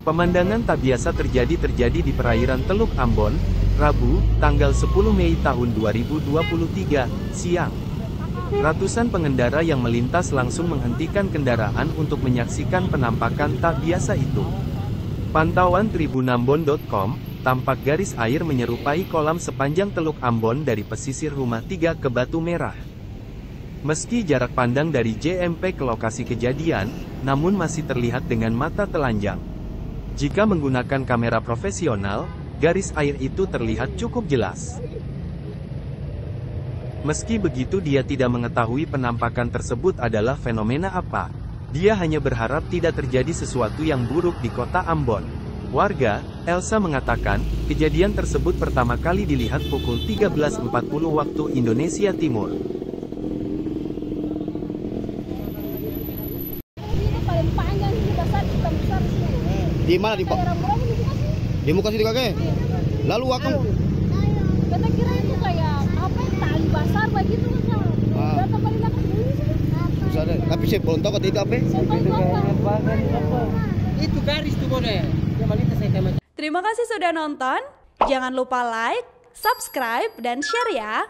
Pemandangan tak biasa terjadi di perairan Teluk Ambon, Rabu, tanggal 10 Mei tahun 2023, siang. Ratusan pengendara yang melintas langsung menghentikan kendaraan untuk menyaksikan penampakan tak biasa itu. Pantauan tribunambon.com, tampak garis air menyerupai kolam sepanjang Teluk Ambon dari pesisir Rumah 3 ke Batu Merah. Meski jarak pandang dari JMP ke lokasi kejadian, namun masih terlihat dengan mata telanjang. Jika menggunakan kamera profesional, garis air itu terlihat cukup jelas. Meski begitu dia tidak mengetahui penampakan tersebut adalah fenomena apa. Dia hanya berharap tidak terjadi sesuatu yang buruk di kota Ambon. Warga, Elsa mengatakan, kejadian tersebut pertama kali dilihat pukul 13.40 waktu Indonesia Timur. Di mana di muka situ kakek? Lalu akan kita kira itu kayak apa tali basar begitu kan? Data paling dekat dulu sih. Tapi saya belum tahu itu apa. Itu garis tuh boleh. Terima kasih sudah nonton. Jangan lupa like, subscribe, dan share ya.